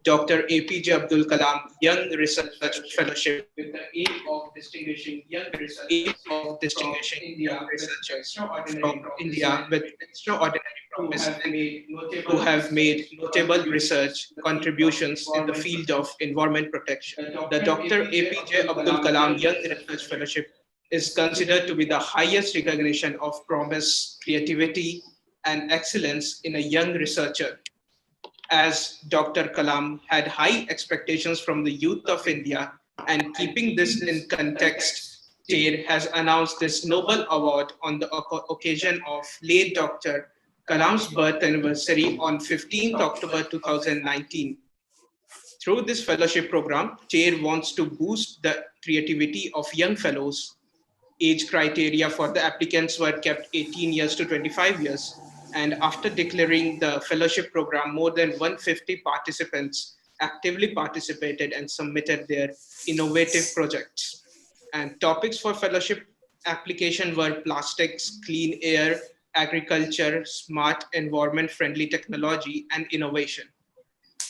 Dr. APJ Abdul Kalam Young Research Fellowship with the aim of distinguishing young researchers from India with extraordinary promise and who have made notable research contributions in the field of environment protection. The Dr. APJ Abdul Kalam Young Research Fellowship is considered to be the highest recognition of promise, creativity, and excellence in a young researcher, as Dr. Kalam had high expectations from the youth of India, and keeping this in context, TAIR has announced this Nobel Award on the occasion of late Dr. Kalam's birth anniversary on 15th October 2019. Through this fellowship program, TAIR wants to boost the creativity of young fellows. Age criteria for the applicants were kept 18 years to 25 years. And after declaring the fellowship program, more than 150 participants actively participated and submitted their innovative projects. And topics for fellowship application were plastics, clean air, agriculture, smart environment-friendly technology, and innovation.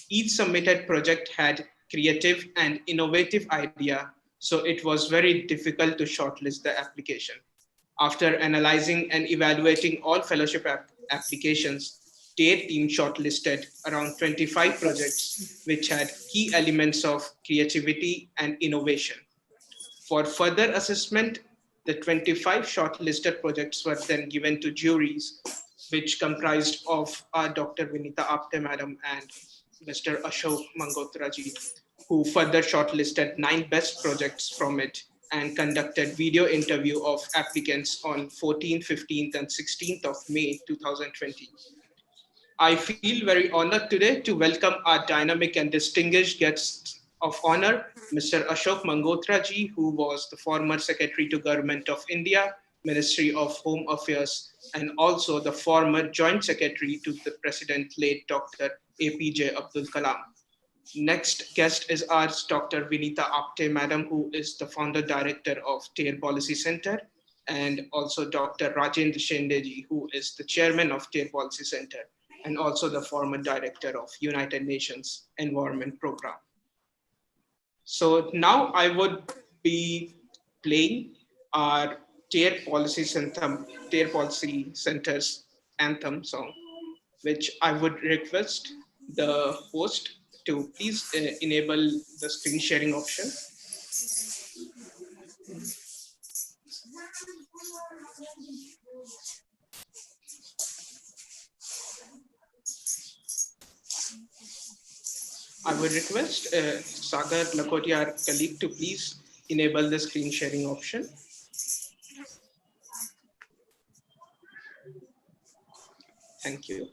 Each submitted project had creative and innovative idea, so it was very difficult to shortlist the application. After analyzing and evaluating all fellowship applications, TAIR team shortlisted around 25 projects which had key elements of creativity and innovation. For further assessment, the 25 shortlisted projects were then given to juries, which comprised of Dr. Vinita Apte Madam and Mr. Ashok Mangotra ji, who further shortlisted 9 best projects from it and conducted video interview of applicants on 14th, 15th, and 16th of May 2020. I feel very honored today to welcome our dynamic and distinguished guests of honor, Mr. Ashok Mangotra ji, who was the former Secretary to Government of India, Ministry of Home Affairs, and also the former Joint Secretary to the President, late Dr. APJ Abdul Kalam. Next guest is ours, Dr. Vinita Apte Madam, who is the founder director of TAIR Policy Center, and also Dr. Rajendra Shendeji, who is the chairman of TAIR Policy Center, and also the former director of United Nations Environment Program. So now I would be playing our TAIR Policy Center's anthem song, which I would request the host to please enable the screen sharing option. I would request Sagar Lakoti, our colleague, to please enable the screen sharing option. Thank you.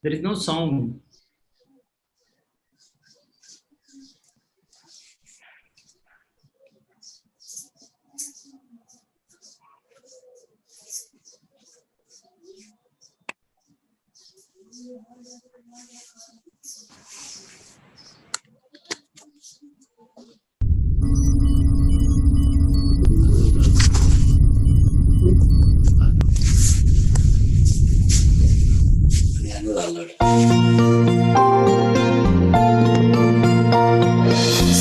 There is no sound.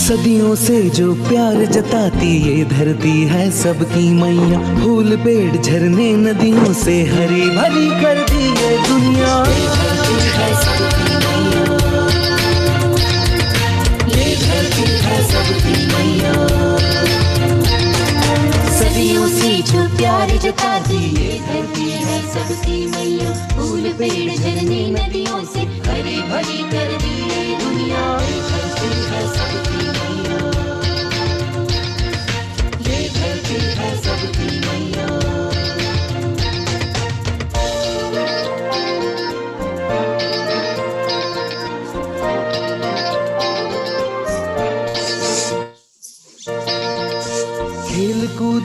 सदियों से जो प्यार जताती ये धरती है सबकी मैया, फूल पेड़ झरने नदियों से हरी भरी कर दी ये दुनिया। ये धरती है सबकी मैया, सदियों से जो प्यार जताती ये धरती है सबकी मैया, फूल पेड़ झरने नदियों से हरी भरी कर दी ये दुनिया। ये धरती है सबकी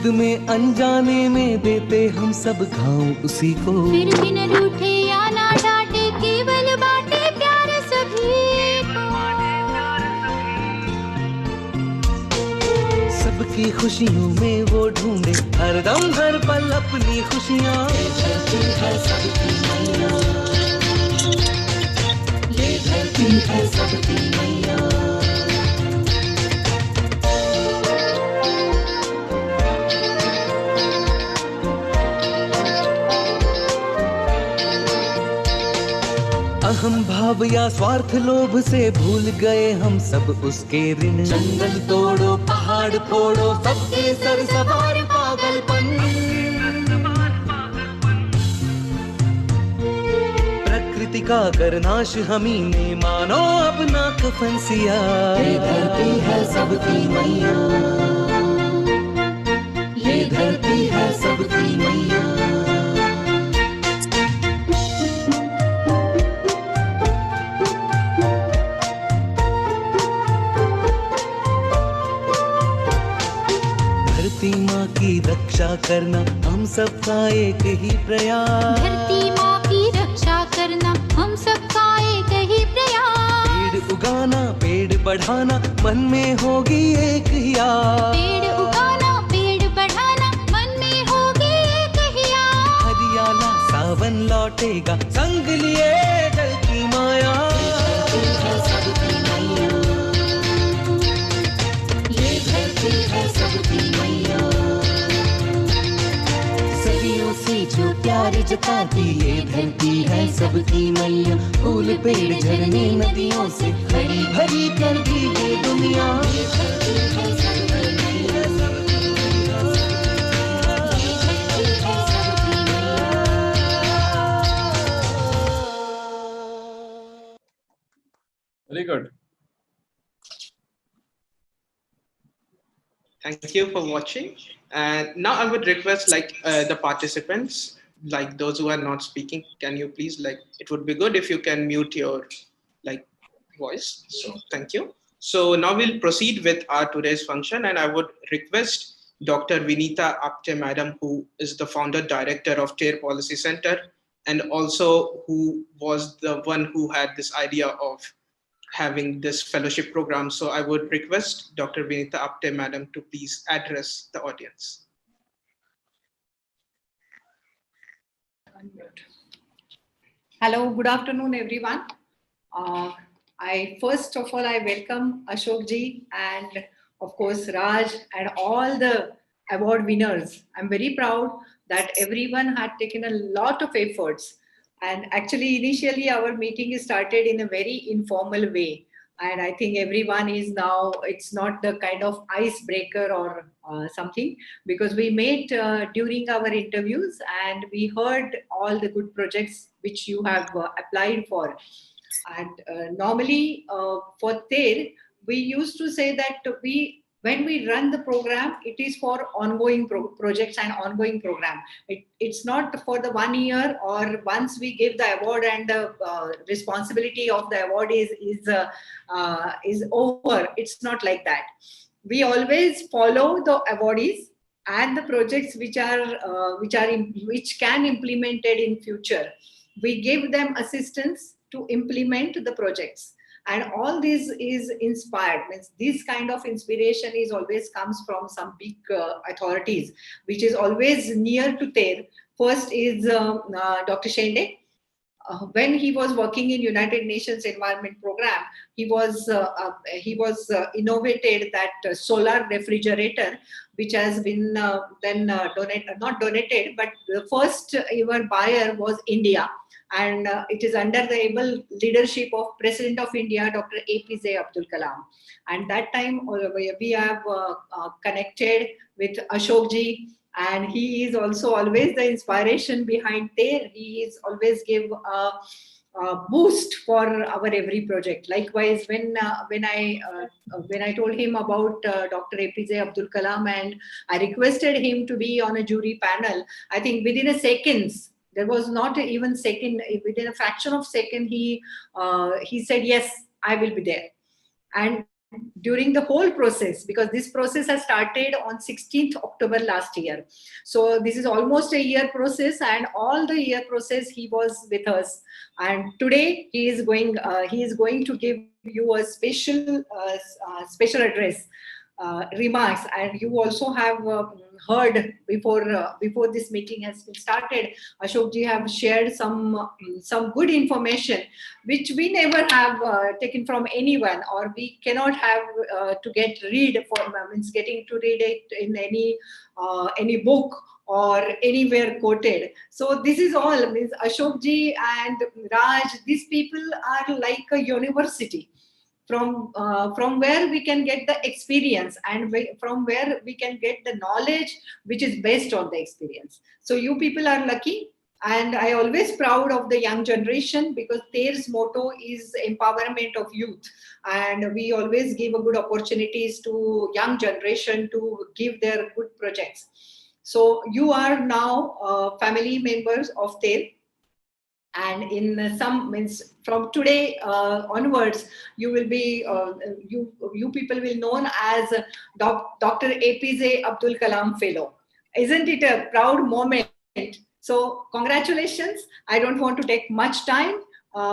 खुद में अनजाने में देते हम सब घाव उसी को। फिर भी न रूठे या ना डांटे, केवल बाटे प्यार सभी को। सबकी खुशियों में वो ढूंढे हरदम हर पल अपनी खुशियाँ। ये धरती है सबकी मैया, ये धरती है सबकी मैया। अहम भाव या स्वार्थ लोभ से भूल गए हम सब उसके ऋण। जंगल तोड़ो पहाड़ फोड़ो सबके सर सवार पागलपन। प्रकृति का कर नाश हमी ने मानो अपना कफन सिया। ये धरती है सबकी मैया, ये धरती है सबकी मैया। माँ की रक्षा करना हम सबका एक ही प्रयास। धरती माँ की रक्षा करना हम सबका एक ही प्रयास। पेड़ उगाना पेड़ बढ़ाना मन में होगी एक ही आस। पेड़ उगाना पेड़ बढ़ाना मन में होगी एक ही आस। हरियाला सावन लौटेगा संग लिए जल की माया। ये धरती है सबकी मैया, सदियों से जो प्यार जताती ये धरती है सबकी मैया। फूल पेड़ झरने नदियों से हरी भरी कर दी ये दुनिया। Very good. Thank you for watching. And now I would request the participants, like those who are not speaking, can you please it would be good if you can mute your voice. So thank you. So now we'll proceed with our today's function, and I would request Dr. Vinita Apte Madam, who is the founder director of TARE Policy Center, and also who was the one who had this idea of having this fellowship program. So I would request Dr. Vinita Apte Madam to please address the audience. Hello, good afternoon, everyone. First of all, I welcome Ashok ji and of course Raj and all the award winners. I'm very proud that everyone had taken a lot of efforts. And actually, initially, our meeting started in a very informal way. And I think everyone is now, it's not the kind of icebreaker or something, because we met during our interviews and we heard all the good projects which you have applied for. And normally for TARE, we used to say that when we run the program, it is for ongoing projects and ongoing program. It's not for the 1 year or once we give the award and the responsibility of the award is over. It's not like that. We always follow the awardees and the projects which can implemented in future. We give them assistance to implement the projects. And all this is inspired. Means this kind of inspiration is always comes from some big authorities, which is always near to TARE. First is Dr. Shende. When he was working in United Nations Environment Program, he was innovated that solar refrigerator, which has been then donated, not donated, but the first ever buyer was India. And it is under the able leadership of President of India, Dr. APJ Abdul Kalam. And that time we have connected with Ashok ji, and he is also always the inspiration behind TARE. He is always give a boost for our every project. Likewise, when I told him about Dr. APJ Abdul Kalam and I requested him to be on a jury panel, I think within a seconds. There was not even second, within a fraction of second, he said, yes, I will be there. And during the whole process, because this process has started on 16th October last year. So this is almost a year process, and all the year process he was with us. And today he is going to give you a special address, remarks. And you also have heard before this meeting has been started, Ashok ji have shared some good information which we never have taken from anyone, or we cannot have getting to read it in any book or anywhere quoted. So this is all means Ashok ji and Raj, these people are like a university from where we can get the experience, and from where we can get the knowledge which is based on the experience. So you people are lucky, and I always proud of the young generation, because TER's motto is empowerment of youth, and we always give a good opportunities to young generation to give their good projects. So you are now family members of TER, and in some means from today onwards, you will be you people will known as Dr. APJ Abdul Kalam Fellow. Isn't it a proud moment? So congratulations. I don't want to take much time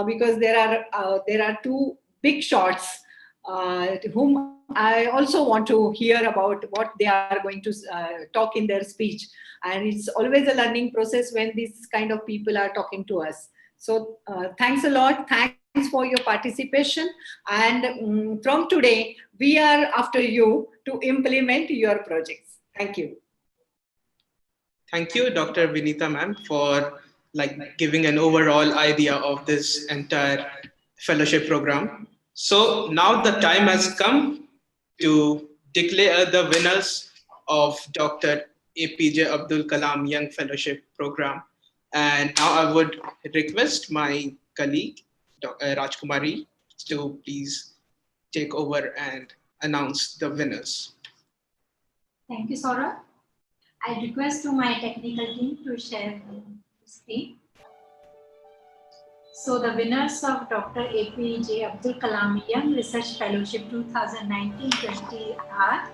because there are two big shots whom I also want to hear about what they are going to talk in their speech. And it's always a learning process when these kind of people are talking to us. So thanks a lot. Thanks for your participation. And from today, we are after you to implement your projects. Thank you. Thank you, Dr. Vinita ma'am, for giving an overall idea of this entire fellowship program. So now the time has come to declare the winners of Dr. APJ Abdul Kalam Young Fellowship Program. And now I would request my colleague, Rajkumari, to please take over and announce the winners. Thank you, Saurabh. I request to my technical team to share the screen. So the winners of Dr. APJ Abdul Kalam Young Research Fellowship 2019-20 are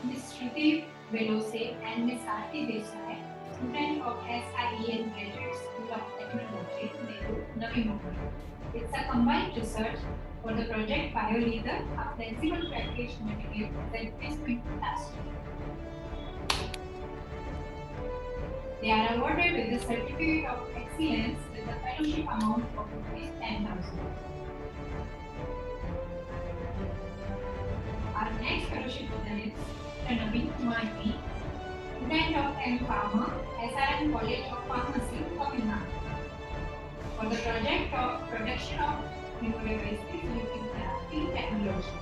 Ms. Shruti Velose and Ms. Aarti Desai, student of SIEN Graduate School of Technology, Navi Mumbai. It's a combined research for the project BioLeader, a flexible package material that is going to last. They are awarded with the Certificate of Excellence with the fellowship amount of ₹10,000. Our next fellowship winner is Naveen Kumar B, student of M Pharma, SRM College of Pharmacy, Tamil Nadu, for the project of production of immunodevices using therapy technology.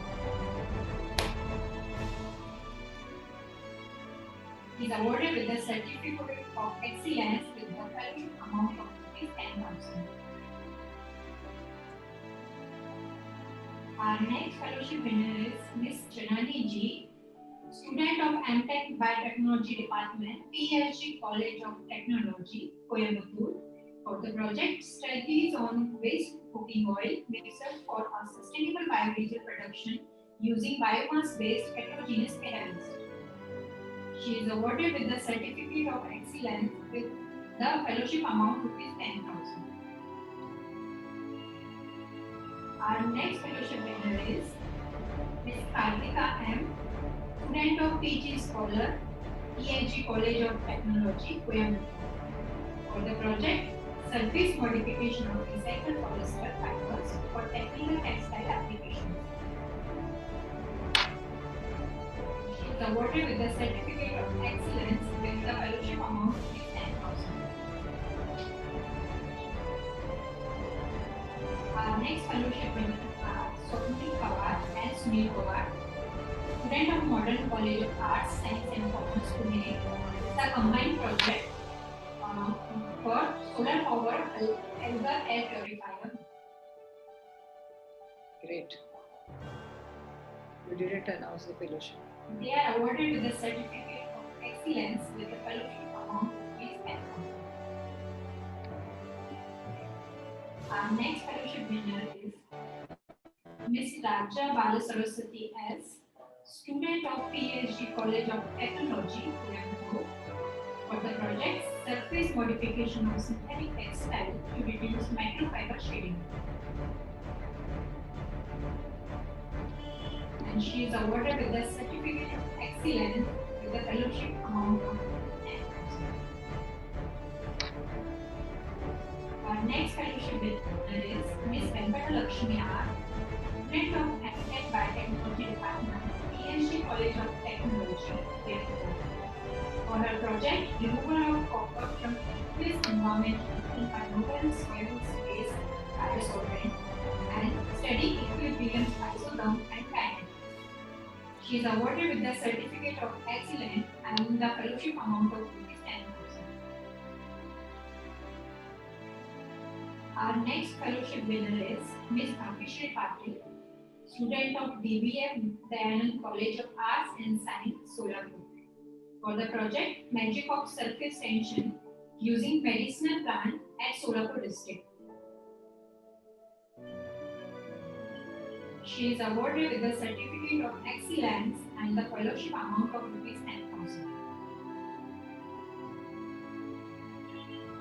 He is awarded with the Certificate of Excellence with the fellowship amount of ₹10,000. Our next fellowship winner is Ms. Janani G, student of MTech Biotechnology Department, PSG College of Technology, Coimbatore, for the project studies on waste cooking oil mixture for a sustainable biodiesel production using biomass-based heterogeneous catalyst. She is awarded with the Certificate of Excellence with the fellowship amount ₹10,000. Our next fellowship winner is Ms. Kartika M, student of PG Scholar, EIG College of Technology, Coimbatore, for the project Surface Modification of Recycled Polyester Fibers for Technical Textile Applications. She is awarded with the Certificate of Excellence with the fellowship amount ₹10,000. Our next fellowship winners are Swapnil Pawar and Sunil Pawar, student of Modern College of Arts, Science and Commerce, Pune. It's a combined project for solar power Elgar air purifier. Great. You didn't announce the fellowship. They are awarded with the Certificate of Excellence with the fellowship amount of ₹10,000. Our next fellowship winner is Ms. Raja Balasaraswati S, student of PhD College of Technology, Coimbatore, for the project Surface Modification of Synthetic Textile to Reduce Microfiber Shading. And she is awarded with the Certificate of Excellence with the fellowship amount of 10,000. Our next fellowship winner is Ms. Venkatalakshmi R, student of Applied Biotechnology Department, PhD College of Technology, Jaipur, for her project Removal of Copper from Aqueous Environment in a Novel Soil-Based Biosolvent and Study Equilibrium Isotherm and Kinetics. She is awarded with the Certificate of Excellence and the fellowship amount of ₹10,000. Our next fellowship winner is Ms. Bhagyashree Patil, student of DBF Dayanand College of Arts and Science, Solapur, for the project Magic of Surface Tension using medicinal plant at Solapur district. She is awarded with the Certificate of Excellence and the fellowship amount of ₹10,000.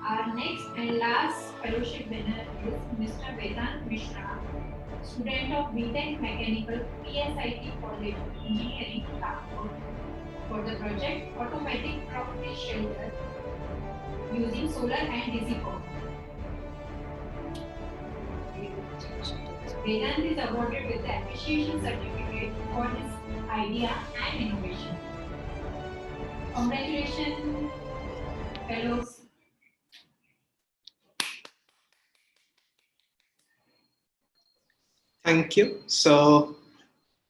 Our next and last fellowship winner is Mr. Vedant Mishra, student of BTech Mechanical, PSIT College of Engineering, Nagpur, for the project Automatic Property Shelter using solar and DC power. Vedant is awarded with the Appreciation Certificate for his idea and innovation. Congratulations, fellows. Thank you. So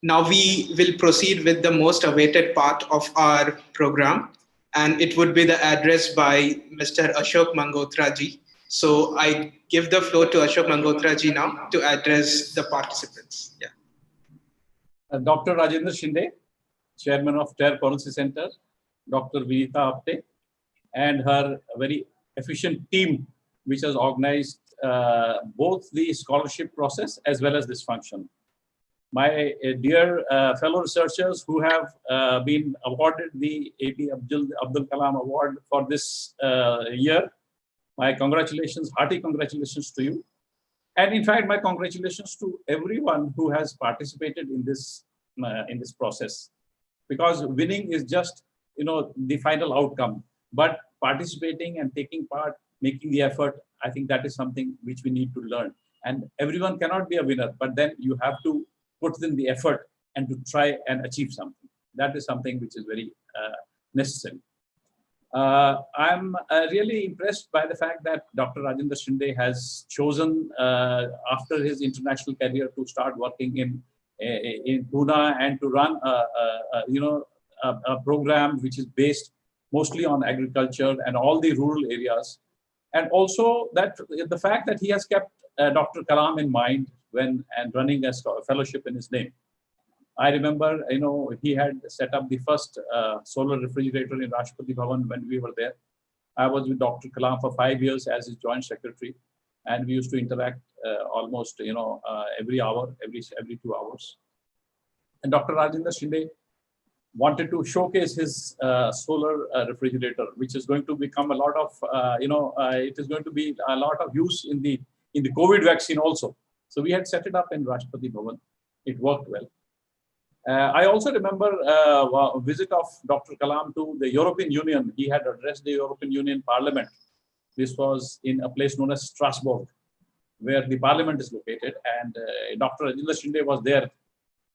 now we will proceed with the most awaited part of our program, and it would be the address by Mr. Ashok Mangotra ji. So I give the floor to Ashok Mangotra ji now to address the participants. Yeah. Dr. Rajendra Shinde, Chairman of TER Policy Center, Dr. Vinita Apte, and her very efficient team, which has organized both the scholarship process as well as this function. My dear fellow researchers who have been awarded the A.P. Abdul Kalam Award for this year, my congratulations, hearty congratulations to you. And in fact, my congratulations to everyone who has participated in this process, because winning is just, the final outcome, but participating and taking part, making the effort, I think that is something which we need to learn. And everyone cannot be a winner, but then you have to put in the effort and to try and achieve something. That is something which is very necessary. I'm really impressed by the fact that Dr. Rajendra Shinde has chosen, after his international career, to start working in Pune and to run a program which is based mostly on agriculture and all the rural areas. And also that the fact that he has kept Dr. Kalam in mind when running a fellowship in his name. I remember, he had set up the first solar refrigerator in Rashtrapati Bhavan when we were there. I was with Dr. Kalam for 5 years as his joint secretary, and we used to interact almost, every hour, every 2 hours. And Dr. Rajendra Shinde wanted to showcase his solar refrigerator, which is going to become a lot of, it is going to be a lot of use in the COVID vaccine also. So we had set it up in Rashtrapati Bhavan. It worked well. I also remember a visit of Dr. Kalam to the European Union. He had addressed the European Union Parliament. This was in a place known as Strasbourg, where the Parliament is located. And Dr. Rajendra Shinde was there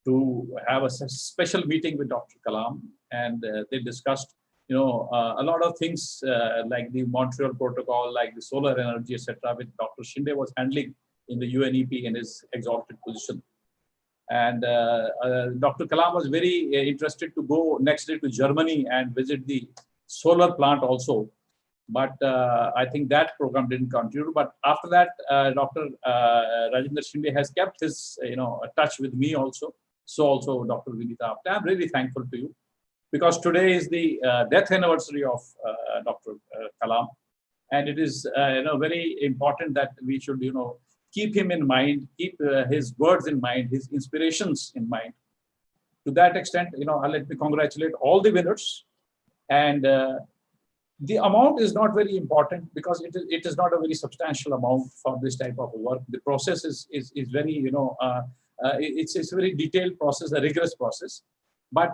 to have a special meeting with Dr. Kalam. And they discussed, a lot of things like the Montreal Protocol, like the solar energy, etc., which Dr. Shinde was handling in the UNEP in his exalted position. And Dr. Kalam was very interested to go next day to Germany and visit the solar plant also. But I think that program didn't continue. But after that, Dr. Rajendra Shinde has kept his, touch with me also. So also Dr. Vinita Apte. I'm really thankful to you, because today is the death anniversary of Dr. Kalam. And it is, very important that we should, keep him in mind, keep his words in mind, his inspirations in mind. To that extent, let me congratulate all the winners. And the amount is not very important because it is not a very substantial amount for this type of work. The process is very, it's a very detailed process, a rigorous process. But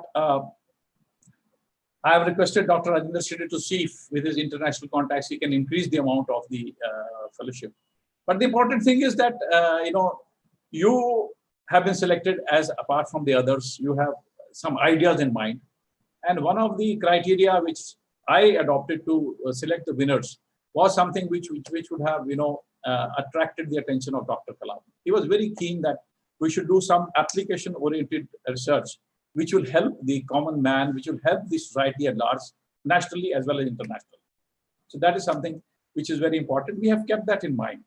I have requested Dr. Rajendra Shinde to see if with his international contacts, he can increase the amount of the fellowship. But the important thing is that, you have been selected as apart from the others, you have some ideas in mind. And one of the criteria which I adopted to select the winners was something which would have, attracted the attention of Dr. Kalam. He was very keen that we should do some application-oriented research, which will help the common man, which will help the society at large, nationally as well as internationally. So that is something which is very important. We have kept that in mind.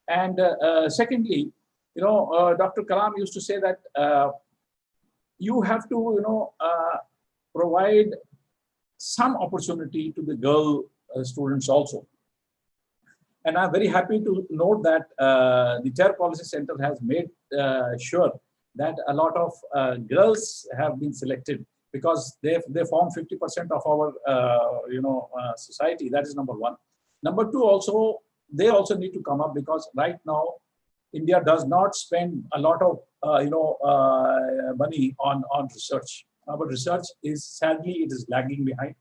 And secondly, Dr. Kalam used to say that you have to, provide some opportunity to the girl students also. And I'm very happy to note that the TER Policy Center has made sure that a lot of girls have been selected because they form 50% of our society. That is number one. Number two, also they also need to come up because right now India does not spend a lot of money on research. Our research is sadly it is lagging behind,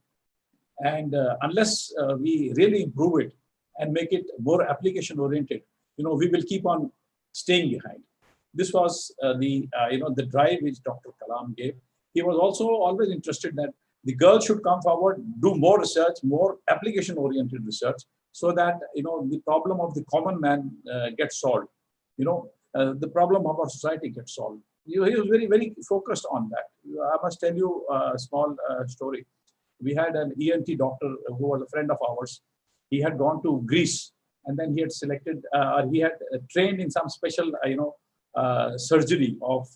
and unless we really improve it and make it more application oriented, we will keep on staying behind. This was the drive which Dr. Kalam gave. He was also always interested that the girls should come forward, do more research, more application-oriented research, so that the problem of the common man gets solved. The problem of our society gets solved. He was very, very focused on that. I must tell you a small story. We had an ENT doctor who was a friend of ours. He had gone to Greece, and then he had selected, he had trained in some special, surgery of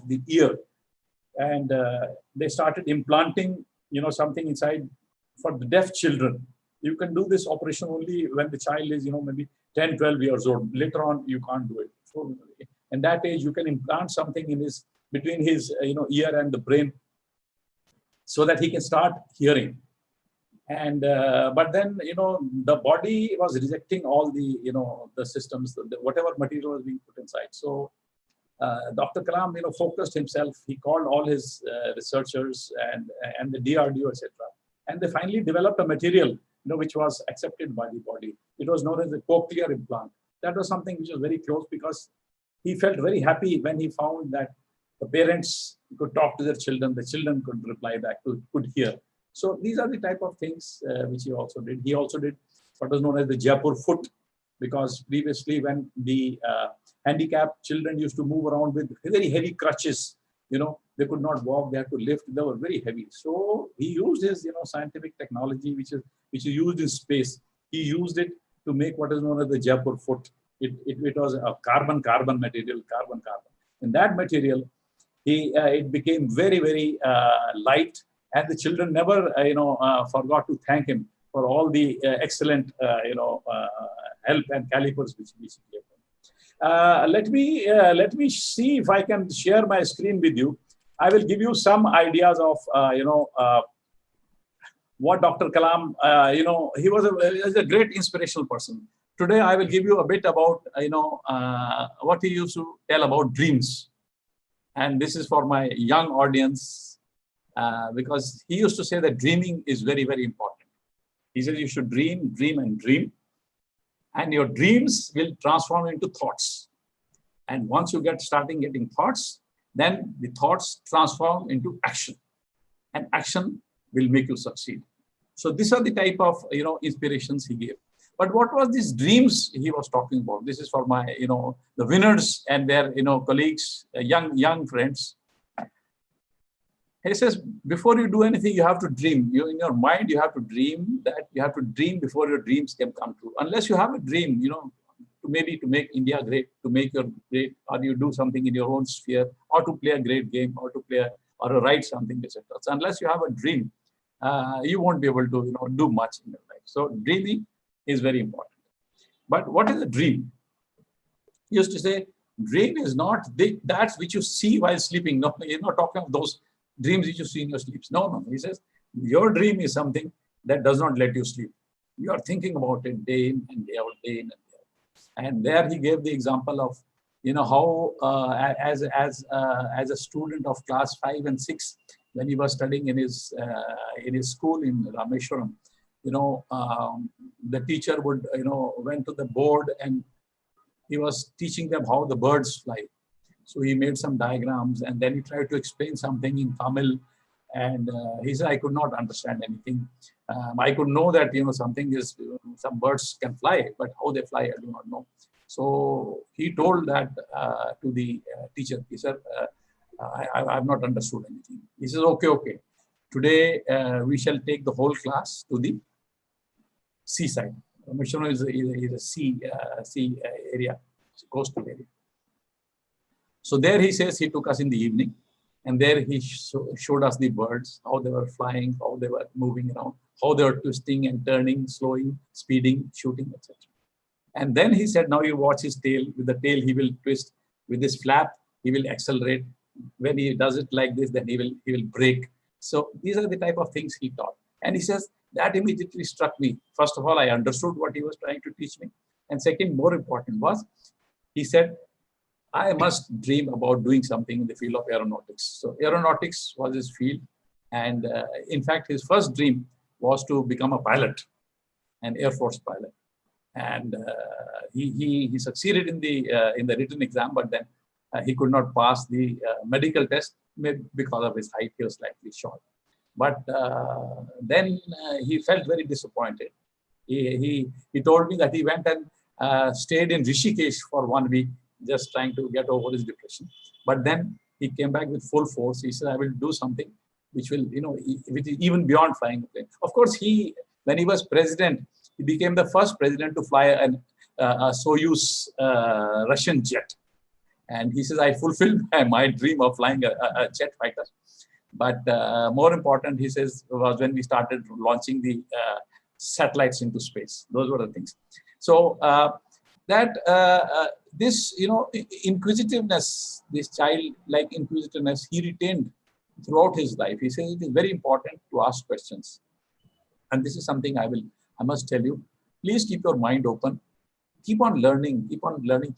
the ear, and they started implanting, something inside for the deaf children. You can do this operation only when the child is, maybe 10, 12 years old. Later on, you can't do it. So, in that age, you can implant something in between his, ear and the brain, so that he can start hearing. And but then, the body was rejecting all the, the systems, whatever material was being put inside. So Dr. Kalam, focused himself. He called all his researchers and the DRDO, etc. And they finally developed a material, which was accepted by the body. It was known as the Cochlear Implant. That was something which was very close because he felt very happy when he found that the parents could talk to their children, the children could reply back, could hear. So these are the type of things which he also did. He also did what was known as the Jaipur Foot, because previously when the handicapped children used to move around with very heavy crutches, they could not walk, they had to lift, they were very heavy. So he used his, scientific technology, which is used in space. He used it to make what is known as the Jaipur Foot. It was a carbon material, carbon. In that material, it became very, very light, and the children never, forgot to thank him for all the excellent, help and calipers which he gave them. Let me see if I can share my screen with you. I will give you some ideas of, what Dr. Kalam, he was a great inspirational person. Today, I will give you a bit about, what he used to tell about dreams. And this is for my young audience, because he used to say that dreaming is very, very important. He says you should dream, dream, and dream. And your dreams will transform into thoughts. And once you starting getting thoughts, then the thoughts transform into action. And action will make you succeed. So these are the type of, inspirations he gave. But what was these dreams he was talking about? This is for my, the winners and their, colleagues, young friends. He says, before you do anything, you have to dream. In your mind, you have to dream that you have to dream before your dreams can come true. Unless you have a dream, maybe to make India great, to make your great, or you do something in your own sphere, or to play a great game, or to play, or to write something, etc. So unless you have a dream, you won't be able to, do much in your life. So dreaming is very important. But what is a dream? He used to say, dream is not that which you see while sleeping. No, you're not talking of those dreams which you see in your sleeps. No, no. He says, your dream is something that does not let you sleep. You are thinking about it day in and day out, day in and day out. And there he gave the example of, how as a student of class 5 and 6, when he was studying in his school in Rameshwaram, the teacher would, went to the board and he was teaching them how the birds fly. So he made some diagrams and then he tried to explain something in Tamil. And he said, I could not understand anything. I could know that, some birds can fly, but how they fly, I do not know. So he told that to the teacher. He said, I have not understood anything. He says, okay. Today, we shall take the whole class to the seaside. Rameshwaram is a sea area, coastal area. So there he says he took us in the evening, and there he showed us the birds, how they were flying, how they were moving around, how they were twisting and turning, slowing, speeding, shooting, etc. And then he said, now you watch his tail. With the tail, he will twist. With his flap, he will accelerate. When he does it like this, then he will brake. So these are the type of things he taught. And he says, that immediately struck me. First of all, I understood what he was trying to teach me. And second, more important was, he said, I must dream about doing something in the field of aeronautics. So aeronautics was his field. And in fact, his first dream was to become a pilot, an Air Force pilot. And he succeeded in the written exam, but then he could not pass the medical test, maybe because of his height. He was slightly short. But then he felt very disappointed. He told me that he went and stayed in Rishikesh for 1 week, just trying to get over his depression. But then he came back with full force. He said, I will do something which will, which is even beyond flying a plane. Of course, when he was president, he became the first president to fly a Soyuz Russian jet. And he says, I fulfilled my dream of flying a jet fighter. But more important, he says, was when we started launching the satellites into space. Those were the things. So this, inquisitiveness, this childlike inquisitiveness, he retained throughout his life. He says it is very important to ask questions. And this is something I must tell you. Please keep your mind open. Keep on learning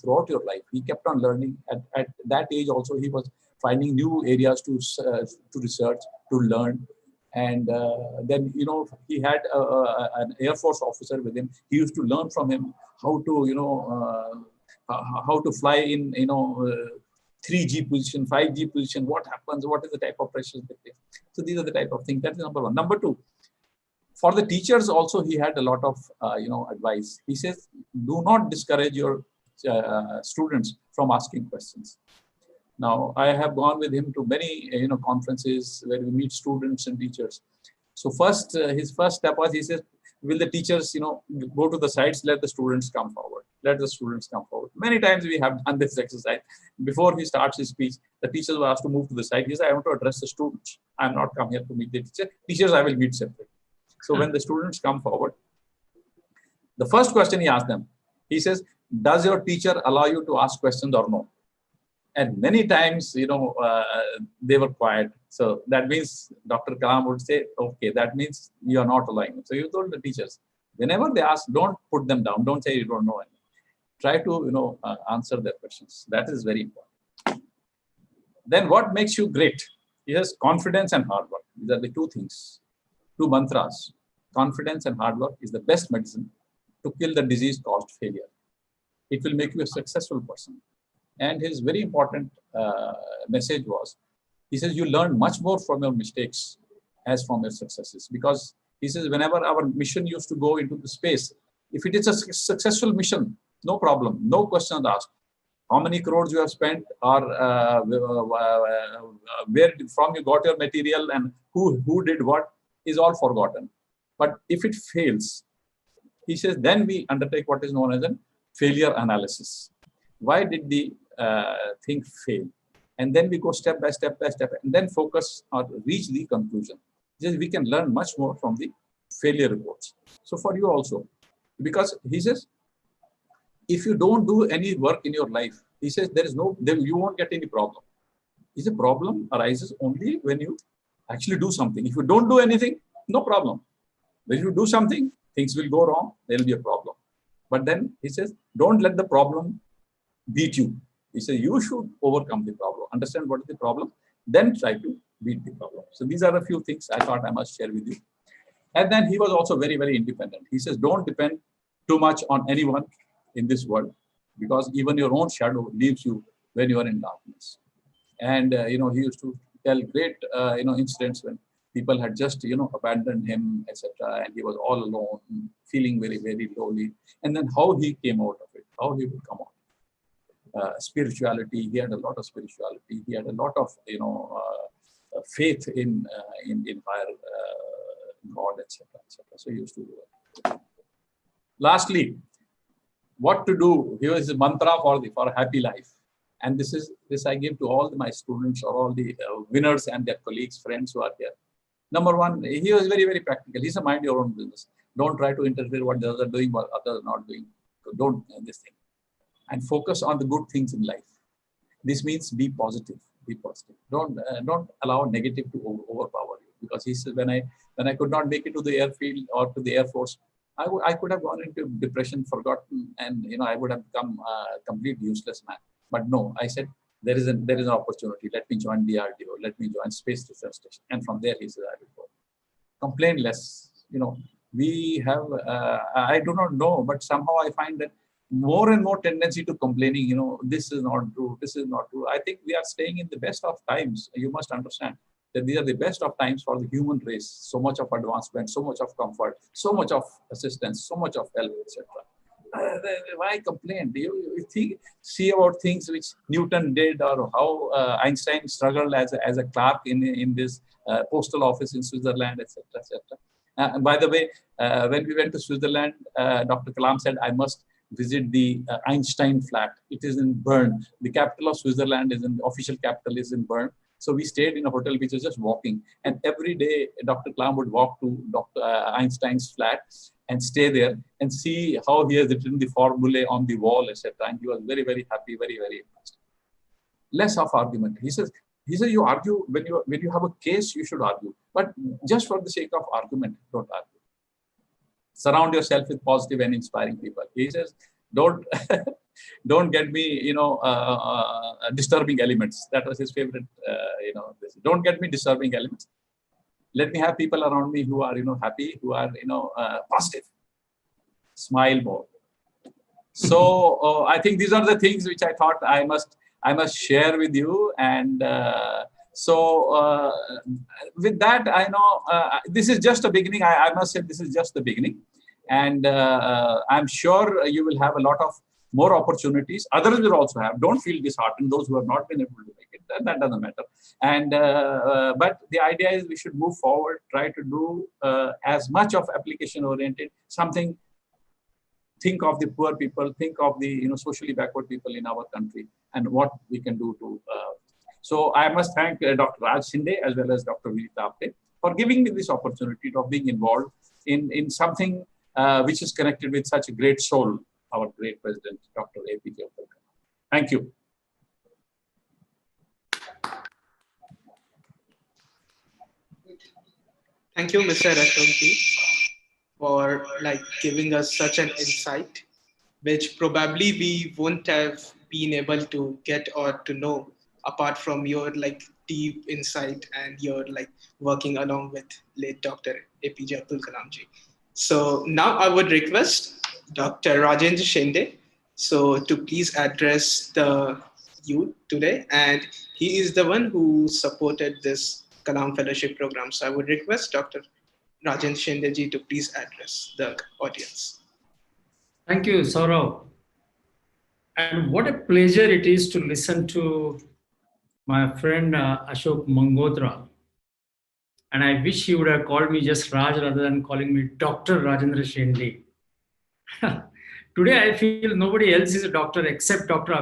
throughout your life. He kept on learning. At that age also, he was finding new areas to research, to learn. And then, he had an Air Force officer with him. He used to learn from him how to fly in, 3G position, 5G position, what happens, what is the type of pressures they face. So these are the type of things. That is number one. Number two, for the teachers also, he had a lot of, advice. He says, do not discourage your students from asking questions. Now, I have gone with him to many, conferences where we meet students and teachers. So first, his first step was, he says, will the teachers, go to the sides, let the students come forward. Let the students come forward. Many times we have done this exercise. Before he starts his speech, the teachers were asked to move to the side. He said, I want to address the students. I'm not come here to meet the teacher. Teachers, I will meet separately. So when the students come forward, the first question he asked them, he says, does your teacher allow you to ask questions or no? And many times, they were quiet. So that means Dr. Kalam would say, okay, that means you are not allowing them. So you told the teachers, whenever they ask, don't put them down. Don't say you don't know anything. Try to, answer their questions. That is very important. Then what makes you great? Yes, confidence and hard work. These are the two things, two mantras. Confidence and hard work is the best medicine to kill the disease caused failure. It will make you a successful person. And his very important message was, he says, you learn much more from your mistakes as from your successes. Because he says, whenever our mission used to go into the space, if it is a successful mission, no problem, no questions asked. How many crores you have spent, or where from you got your material, and who did what is all forgotten. But if it fails, he says, then we undertake what is known as a failure analysis. Why did the thing fail? And then we go step by step, and then focus or reach the conclusion. He says we can learn much more from the failure reports. So for you also, because he says, if you don't do any work in your life, he says you won't get any problem. He said problem arises only when you actually do something. If you don't do anything, no problem. When you do something, things will go wrong, there will be a problem. But then he says, don't let the problem beat you. He says, you should overcome the problem. Understand what is the problem, then try to beat the problem. So these are a few things I thought I must share with you. And then he was also very, very independent. He says, don't depend too much on anyone in this world, because even your own shadow leaves you when you are in darkness. And, he used to tell great, incidents when people had just, abandoned him, etc. And he was all alone, feeling very, very lonely. And then how he came out of it, how he would come out. Spirituality, he had a lot of spirituality. He had a lot of, faith in higher God, etc. So he used to do that. Lastly, what to do? Here is the mantra for a happy life. And this I give to all my students or all the winners and their colleagues, friends who are here. Number one, he was very, very practical. He's a mind your own business. Don't try to interfere what the others are doing, what others are not doing. So don't this thing. And focus on the good things in life. This means be positive. Be positive. Don't allow negative to overpower you. Because he said, when I could not make it to the airfield or to the Air Force, I could have gone into depression, forgotten, and I would have become a complete useless man. But no, I said, there is an opportunity. Let me join DRDO. Let me join Space Research Station. And from there, he said, I will go. Complain less. We have, I do not know, but somehow I find that more and more tendency to complaining, this is not true, this is not true. I think we are staying in the best of times. You must understand that these are the best of times for the human race. So much of advancement, so much of comfort, so much of assistance, so much of help, etc. Why complain? Do you see about things which Newton did, or how Einstein struggled as a clerk in this postal office in Switzerland, etc., etc. And by the way, when we went to Switzerland, Dr. Kalam said, I must visit the Einstein flat. It is in Bern. The capital of Switzerland the official capital is in Bern. So we stayed in a hotel which was just walking. And every day, Dr. Kalam would walk to Dr. Einstein's flat and stay there and see how he has written the formulae on the wall, etc. And he was very, very happy, very, very impressed. Less of argument. He says, you argue when you have a case, you should argue. But just for the sake of argument, don't argue. Surround yourself with positive and inspiring people. He says, don't get me, disturbing elements. That was his favorite, don't get me disturbing elements. Let me have people around me who are, happy, who are, positive. Smile more. So I think these are the things which I thought I must share with you. And with that, I know this is just a beginning. I must say this is just the beginning. And I'm sure you will have a lot of more opportunities. Others will also have. Don't feel disheartened. Those who have not been able to make it, that doesn't matter. And but the idea is we should move forward, try to do as much of application-oriented, something. Think of the poor people, think of the socially backward people in our country, and what we can do to. So I must thank Dr. Raj Shinde as well as Dr. Veeta Apte for giving me this opportunity of being involved in something which is connected with such a great soul, our great president, Dr. APJ Abdul Kalam. Thank you. Thank you, Mr. Ashokji, for giving us such an insight, which probably we wouldn't have been able to get or to know apart from your deep insight and your working along with late Dr. APJ Abdul Kalam ji. So now I would request Dr. Rajendra Shinde to please address the youth today, and he is the one who supported this Kalam Fellowship program. So I would request Dr. Rajendra Shinde ji to please address the audience. Thank you, Saurav. And what a pleasure it is to listen to my friend Ashok Mangotra. And I wish he would have called me just Raj rather than calling me Dr. Rajendra Shinde. Today I feel nobody else is a doctor except Dr.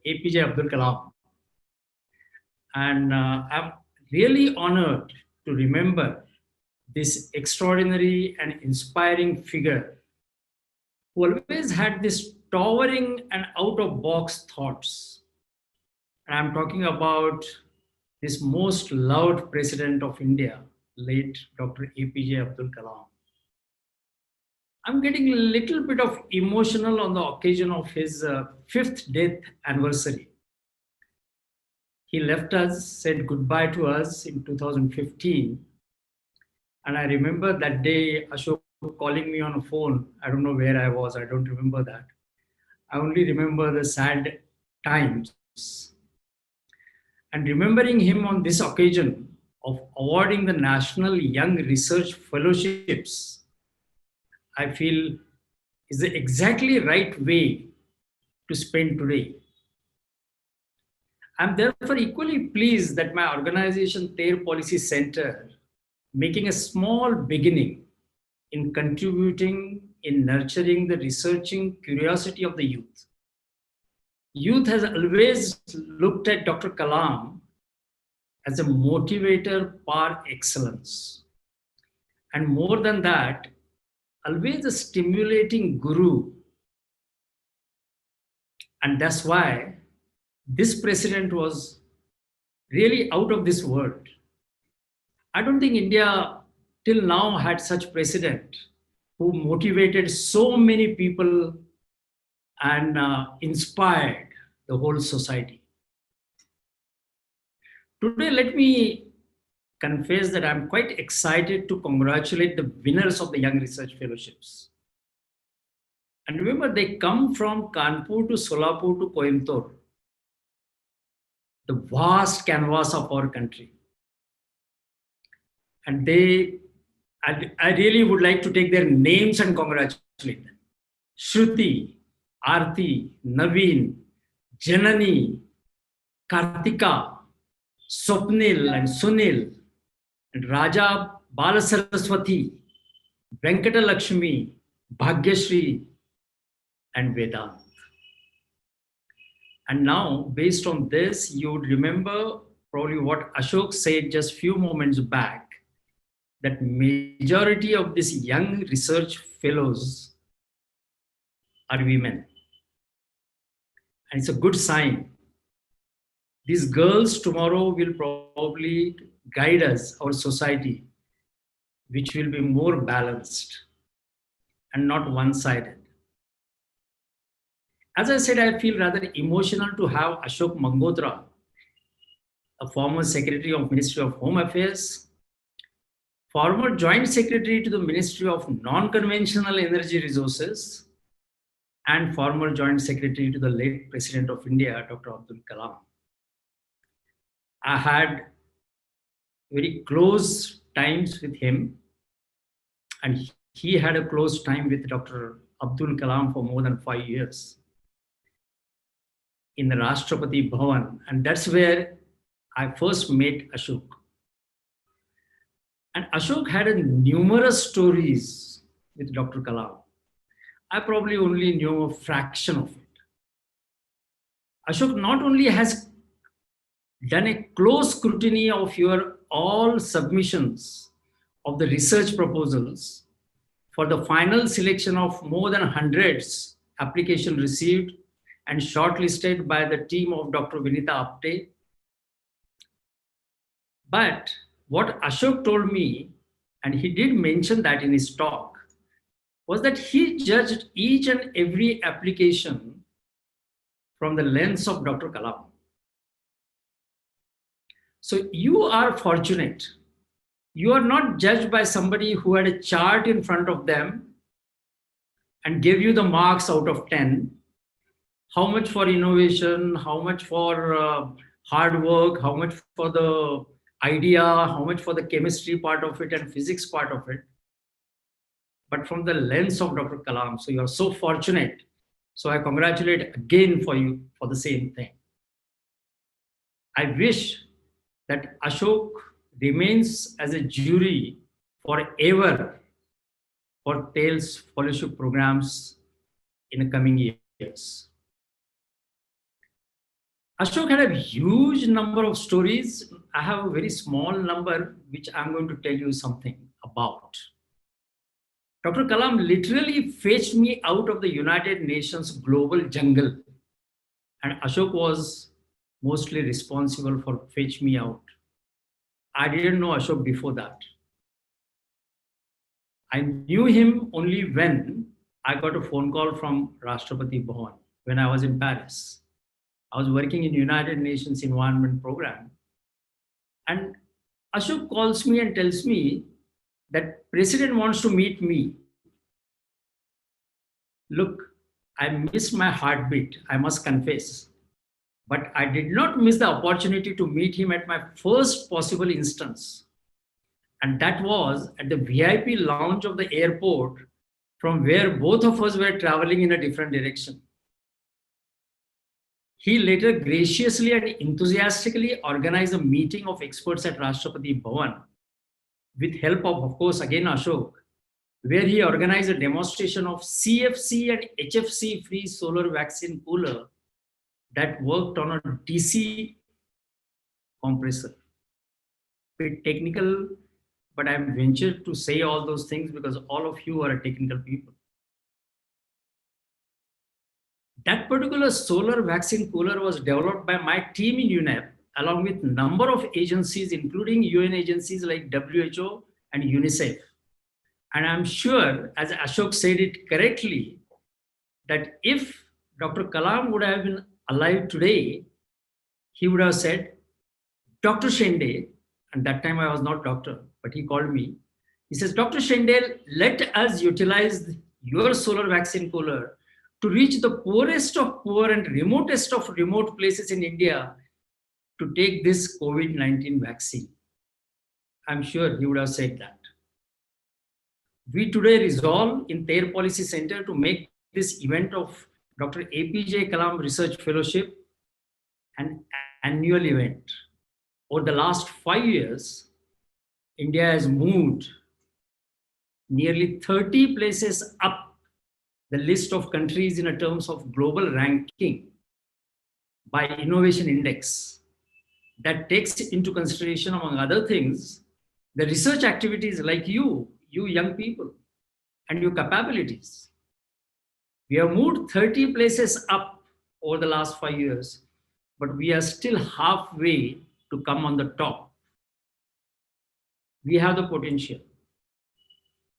APJ Abdul Kalam. And I'm really honored to remember this extraordinary and inspiring figure who always had this towering and out-of-box thoughts. And I'm talking about this most loved president of India, late Dr. APJ Abdul Kalam. I'm getting a little bit of emotional on the occasion of his 5th death anniversary. He left us, said goodbye to us in 2015. And I remember that day, Ashok calling me on a phone. I don't know where I was. I don't remember that. I only remember the sad times. And remembering him on this occasion of awarding the National Young Research Fellowships, I feel is the exactly right way to spend today. I'm therefore equally pleased that my organization, Ter Policy Center, making a small beginning in contributing in nurturing the researching curiosity of the youth. Youth has always looked at Dr. Kalam as a motivator par excellence. And more than that, always a stimulating guru. And that's why this president was really out of this world. I don't think India till now had such president who motivated so many people and inspired the whole society. Today, let me confess that I'm quite excited to congratulate the winners of the Young Research Fellowships. And remember, they come from Kanpur to Solapur to Coimbatore, the vast canvas of our country. And I really would like to take their names and congratulate them. Shruti, Aarti, Naveen, Janani, Kartika, Swapnil and Sunil, and Raja Balasaraswati, Venkata Lakshmi, Bhagyashri, and Vedant. And now, based on this, you would remember probably what Ashok said just few moments back, that majority of these young research fellows are women. And it's a good sign. These girls tomorrow will probably guide us, our society, which will be more balanced and not one-sided. As I said, I feel rather emotional to have Ashok Mangotra, a former Secretary of Ministry of Home Affairs, former Joint Secretary to the Ministry of Non-Conventional Energy Resources, and former Joint Secretary to the late President of India, Dr. Abdul Kalam. I had very close times with him, and he had a close time with Dr. Abdul Kalam for more than 5 years in the Rashtrapati Bhavan, and that's where I first met Ashok. And Ashok had numerous stories with Dr. Kalam. I probably only knew a fraction of it. Ashok not only has done a close scrutiny of your all submissions of the research proposals for the final selection of more than hundreds applications received and shortlisted by the team of Dr. Vinita Apte. But what Ashok told me, and he did mention that in his talk, was that he judged each and every application from the lens of Dr. Kalam. So you are fortunate. You are not judged by somebody who had a chart in front of them and gave you the marks out of 10. How much for innovation, how much for hard work, how much for the idea, how much for the chemistry part of it and physics part of it, but from the lens of Dr. Kalam. So you are so fortunate. So I congratulate again for you for the same thing. I wish that Ashok remains as a jury forever for TALE's fellowship programs in the coming years. Ashok had a huge number of stories. I have a very small number, which I'm going to tell you something about. Dr. Kalam literally fetched me out of the United Nations global jungle. And Ashok was mostly responsible for fetch me out. I didn't know Ashok before that. I knew him only when I got a phone call from Rashtrapati Bhavan when I was in Paris. I was working in United Nations Environment Program. And Ashok calls me and tells me that President wants to meet me. Look, I missed my heartbeat, I must confess. But I did not miss the opportunity to meet him at my first possible instance. And that was at the VIP lounge of the airport, from where both of us were traveling in a different direction. He later graciously and enthusiastically organized a meeting of experts at Rashtrapati Bhavan with help of course, again Ashok, where he organized a demonstration of CFC and HFC free solar vaccine cooler that worked on a DC compressor. Bit technical, but I'm ventured to say all those things because all of you are technical people. That particular solar vaccine cooler was developed by my team in UNEP, along with a number of agencies, including UN agencies like WHO and UNICEF. And I'm sure, as Ashok said it correctly, that if Dr. Kalam would have been alive today, he would have said, Dr. Shende, and that time I was not doctor, but he called me. He says, Dr. Shende, let us utilize your solar vaccine cooler to reach the poorest of poor and remotest of remote places in India to take this COVID-19 vaccine. I'm sure he would have said that. We today resolve in Thair Policy Center to make this event of Dr. APJ Kalam Research Fellowship an annual event. Over the last 5 years, India has moved nearly 30 places up the list of countries in terms of global ranking by Innovation Index. That takes into consideration, among other things, the research activities like you young people, and your capabilities. We have moved 30 places up over the last 5 years, but we are still halfway to come on the top. We have the potential.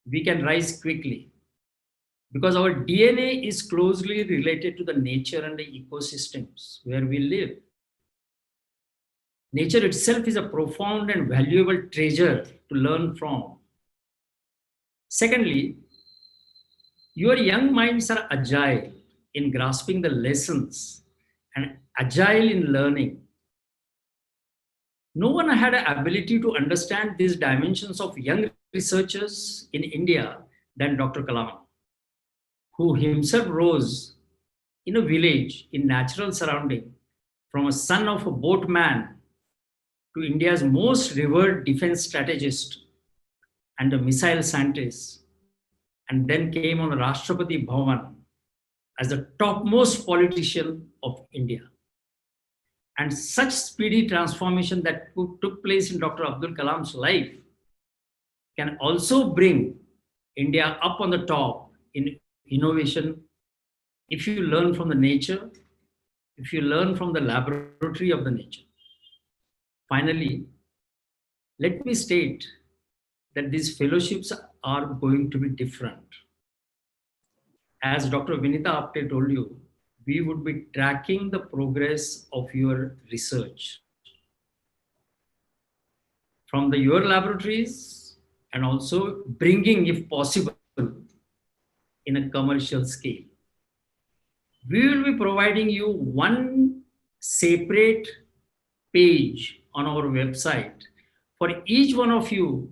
We can rise quickly because our DNA is closely related to the nature and the ecosystems where we live. Nature itself is a profound and valuable treasure to learn from. Secondly, your young minds are agile in grasping the lessons and agile in learning. No one had an ability to understand these dimensions of young researchers in India than Dr. Kalam, who himself rose in a village in natural surrounding from a son of a boatman to India's most revered defense strategist and a missile scientist, and then came on the Rashtrapati Bhavan as the topmost politician of India. And such speedy transformation that took place in Dr. Abdul Kalam's life can also bring India up on the top in innovation if you learn from the nature, if you learn from the laboratory of the nature. Finally, let me state that these fellowships are going to be different. As Dr. Vinita Apte told you, we would be tracking the progress of your research from your laboratories and also bringing, if possible, in a commercial scale. We will be providing you one separate page on our website for each one of you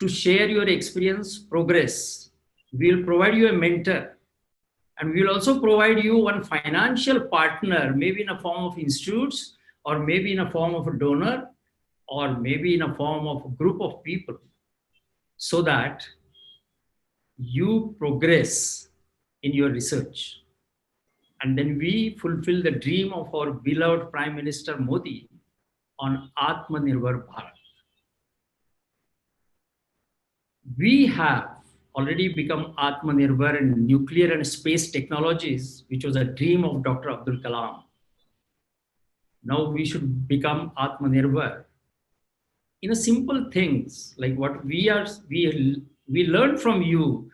to share your experience, progress. We will provide you a mentor, and we will also provide you one financial partner, maybe in a form of institutes, or maybe in a form of a donor, or maybe in a form of a group of people, so that you progress in your research. And then we fulfill the dream of our beloved Prime Minister Modi on Atmanirbhar Bharat. We have already become Atmanirbhar in nuclear and space technologies, which was a dream of Dr. Abdul Kalam. Now we should become Atmanirbhar in a simple things like what we learned from you,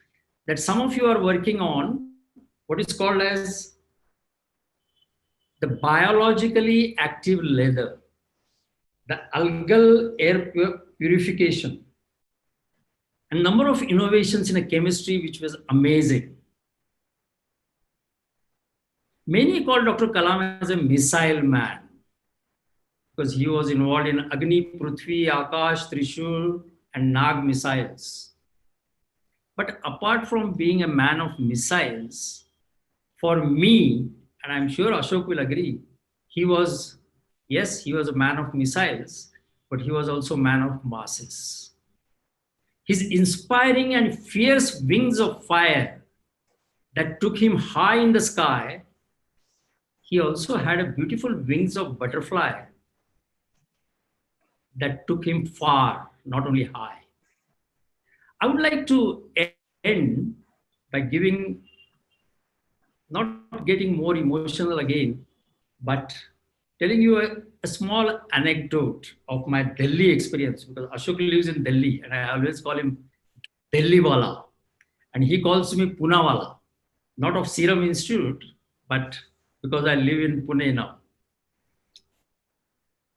that some of you are working on what is called as the biologically active leather, the algal air purification, a number of innovations in a chemistry which was amazing. Many call Dr. Kalam as a missile man because he was involved in Agni, Prithvi, Akash, Trishul, and Nag missiles. But apart from being a man of missiles, for me, and I'm sure Ashok will agree, he was a man of missiles, but he was also a man of masses. His inspiring and fierce wings of fire that took him high in the sky, he also had a beautiful wings of butterfly that took him far, not only high. I would like to end by not getting more emotional again, but telling you a small anecdote of my Delhi experience, because Ashok lives in Delhi and I always call him Delhi Wala. And he calls me Pune Wala, not of Serum Institute, but because I live in Pune now.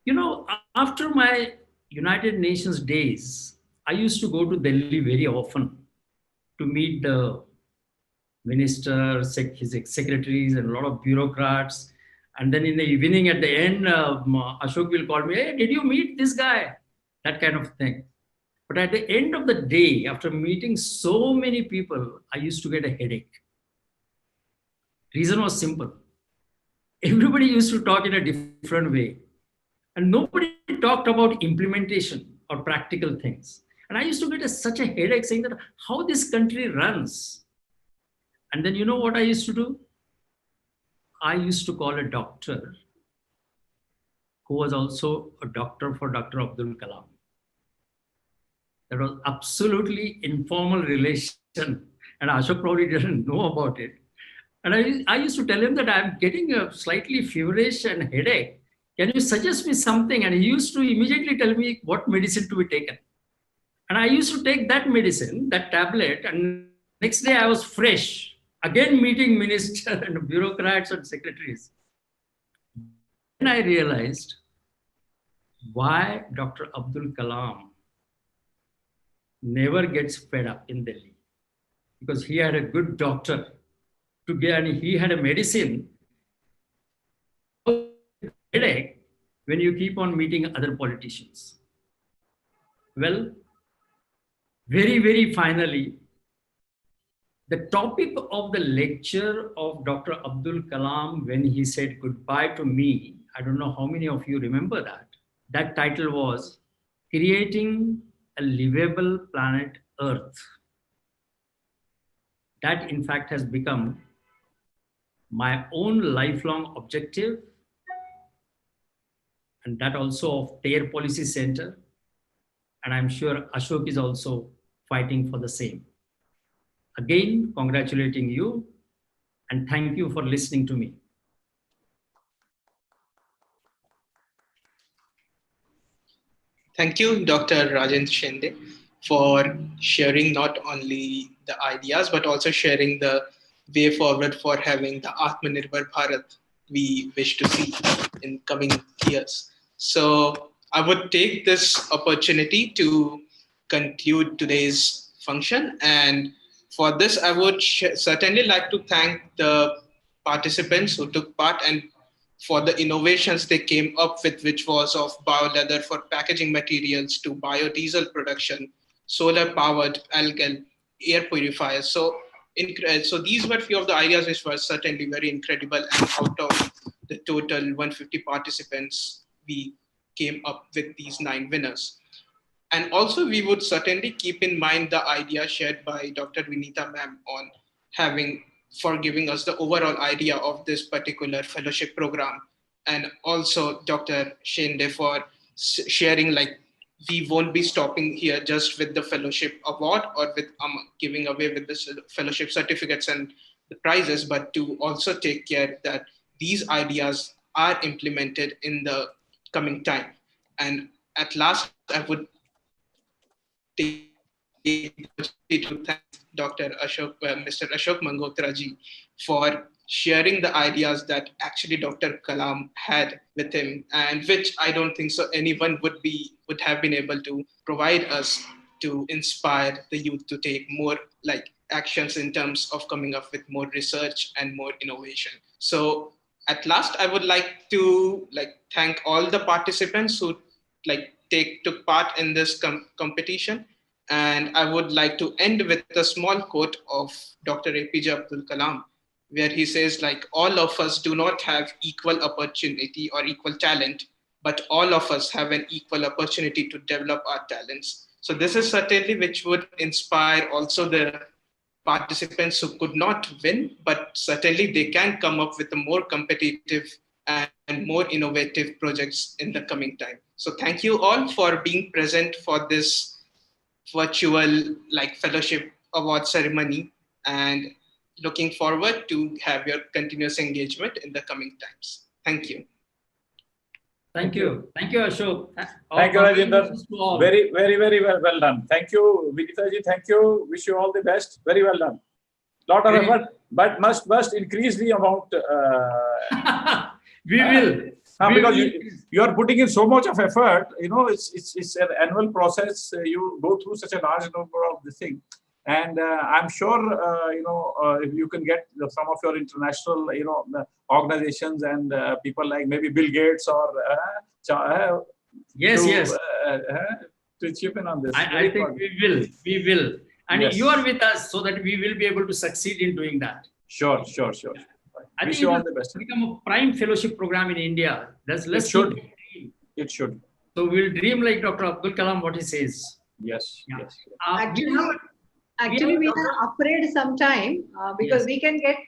You know, after my United Nations days, I used to go to Delhi very often to meet the ministers, his secretaries, and a lot of bureaucrats. And then in the evening at the end, Ashok will call me, hey, did you meet this guy? That kind of thing. But at the end of the day, after meeting so many people, I used to get a headache. Reason was simple. Everybody used to talk in a different way. And nobody talked about implementation or practical things. And I used to get such a headache saying that how this country runs. And then you know what I used to do? I used to call a doctor who was also a doctor for Dr. Abdul Kalam. That was absolutely informal relation. And Ashok probably didn't know about it. And I used to tell him that I'm getting a slightly feverish and headache. Can you suggest me something? And he used to immediately tell me what medicine to be taken. And I used to take that medicine, that tablet, and next day I was fresh. Again meeting ministers and bureaucrats and secretaries. Then I realized why Dr. Abdul Kalam never gets fed up in Delhi. Because he had a good doctor to get, and he had a medicine headache when you keep on meeting other politicians. Well, very, very finally, the topic of the lecture of Dr. Abdul Kalam when he said goodbye to me, I don't know how many of you remember that. That title was Creating a Livable Planet Earth. That in fact has become my own lifelong objective, and that also of TARE Policy Center. And I'm sure Ashok is also fighting for the same. Again, congratulating you and thank you for listening to me. Thank you, Dr. Rajendra Shinde, for sharing not only the ideas, but also sharing the way forward for having the Atmanirbhar Bharat we wish to see in coming years. So I would take this opportunity to conclude today's function. And for this, I would certainly like to thank the participants who took part and for the innovations they came up with, which was of bio-leather for packaging materials to biodiesel production, solar-powered algal air purifiers. So these were few of the ideas which were certainly very incredible. And out of the total 150 participants, we came up with these 9 winners. And also we would certainly keep in mind the idea shared by Dr. Vinita ma'am on for giving us the overall idea of this particular fellowship program. And also Dr. Shinde for sharing like we won't be stopping here just with the fellowship award or with giving away with the fellowship certificates and the prizes, but to also take care that these ideas are implemented in the coming time. And at last, I would take the opportunity to thank Mr. Ashok Mangotra ji for sharing the ideas that actually Dr. Kalam had with him, and which I don't think so anyone would have been able to provide us to inspire the youth to take more like actions in terms of coming up with more research and more innovation. So at last, I would like to thank all the participants who took part in this competition. And I would like to end with a small quote of Dr. APJ Abdul Kalam, where he says, all of us do not have equal opportunity or equal talent, but all of us have an equal opportunity to develop our talents. So this is certainly which would inspire also the participants who could not win, but certainly they can come up with a more competitive and more innovative projects in the coming time. So thank you all for being present for this virtual fellowship award ceremony, and looking forward to have your continuous engagement in the coming times. Thank you. Thank you. Thank you, Ashok. Thank you, Rajendra. Very, very, very well done. Thank you, Vinita ji. Thank you. Wish you all the best. Very well done. Lot of effort, but must increase the amount. We will. Because you are putting in so much of effort. It's an annual process. You go through such a large number of the thing. And I'm sure, if you can get some of your international, organizations and people like maybe Bill Gates or yes, to chip in on this. I think we will. And yes, you are with us so that we will be able to succeed in doing that. Sure. I Wish think you it all the best. become a prime fellowship program in India. It should. It should. So we'll dream like Dr. Abdul Kalam, what he says. Yes. Yeah. Yes. Actually, we are afraid sometime because we can get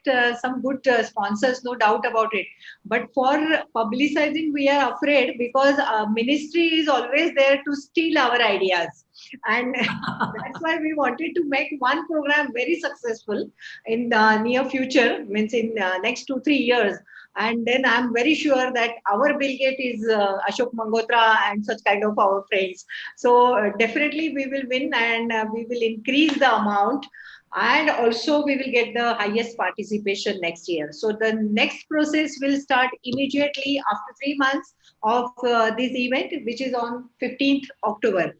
some good sponsors, no doubt about it. But for publicizing, we are afraid because ministry is always there to steal our ideas. And that's why we wanted to make one program very successful in the near future, means in next 2-3 years. And then I'm very sure that our Bill Gates is Ashok Mangotra and such kind of our friends. So definitely we will win, and we will increase the amount, and also we will get the highest participation next year. So the next process will start immediately after 3 months of this event, which is on 15th October.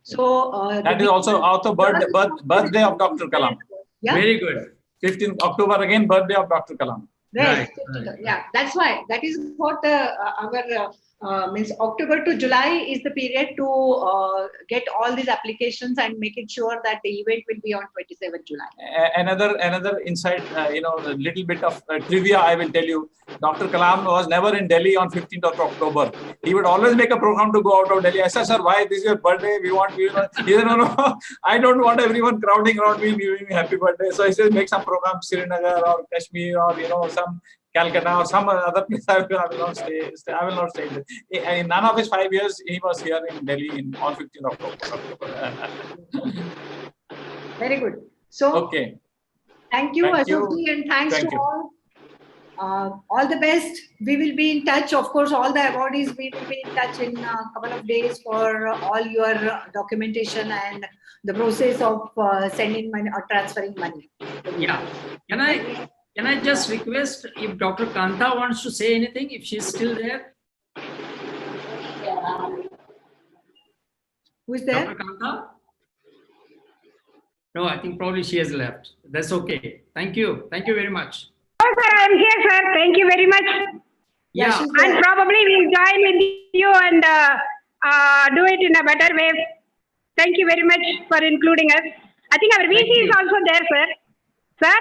So that is also birthday of Dr. Kalam. Yeah? Very good. 15th October again, birthday of Dr. Kalam. Right. Yeah, that's why. That is what our means October to July is the period to get all these applications and make it sure that the event will be on 27th July. Another insight, a little bit of trivia I will tell you. Dr. Kalam was never in Delhi on 15th of October. He would always make a program to go out of Delhi. I said, sir, why? This is your birthday. We want. He said, no, I don't want everyone crowding around me giving me happy birthday. So he said, make some program, Srinagar or Kashmir or some Calcutta or some other place. I will not stay. I will not stay. In none of his 5 years, he was here in Delhi on 15th October. Very good. So, okay. Thank you, Ashokji, and thanks to all. All the best. We will be in touch. Of course, all the awardees, we will be in touch in a couple of days for all your documentation and the process of sending money or transferring money. Yeah. Can I just request if Dr. Kanta wants to say anything, if she's still there? Who is there? Dr. Kanta? No, I think probably she has left. That's okay. Thank you. Thank you very much. Oh, sir, I'm here, sir. Thank you very much. Yeah. And probably we'll join with you and do it in a better way. Thank you very much for including us. I think our VC is also there, sir. Sir?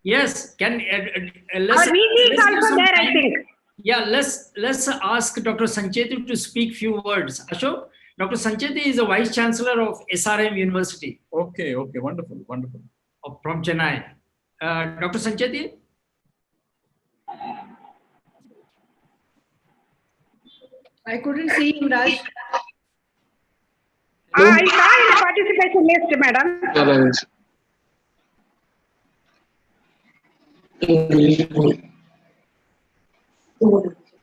Yes. Can our VC is also there, I think. Yeah. Let's ask Dr. Sancheti to speak few words. Ashok, Dr. Sancheti is the Vice Chancellor of SRM University. Okay. Wonderful. From Chennai. Dr. Sancheti? I couldn't see him, Raj. participation list, madam.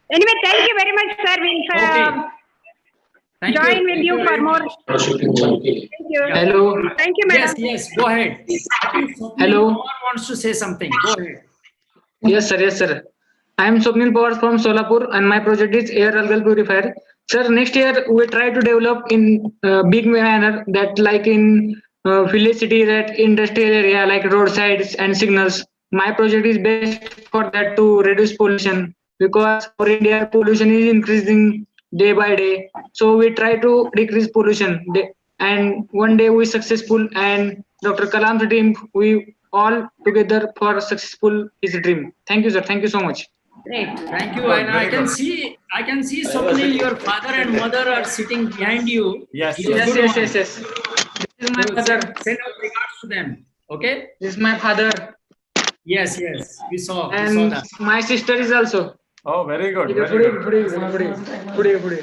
Anyway, thank you very much, sir. We'll Okay. Thank join you. with Thank you for very more. much. Thank you. Hello. Thank you, madam. Yes, go ahead. I think Swapnil Hello. Pawar wants to say something. Go ahead. Yes, sir. Yes, sir. I am Swapnil Pawar from Solapur, and my project is air algal purifier. Sir, next year we try to develop in big manner that like in village city, that industrial area like roadsides and signals. My project is best for that to reduce pollution because for India pollution is increasing day by day. So we try to decrease pollution. And one day we successful, and Dr. Kalam's team we all together for successful his dream. Thank you, sir. Thank you so much. Great. Thank you. And I can see Swapnil, your father and mother are sitting behind you. Yes, It is Yes, good yes, one. yes, yes. This is my So father. send our regards to them. Okay? This is my father, Yes. We saw and that. my sister is also. Oh, very good. Puri, Very good. puri, puri, puri, puri, puri.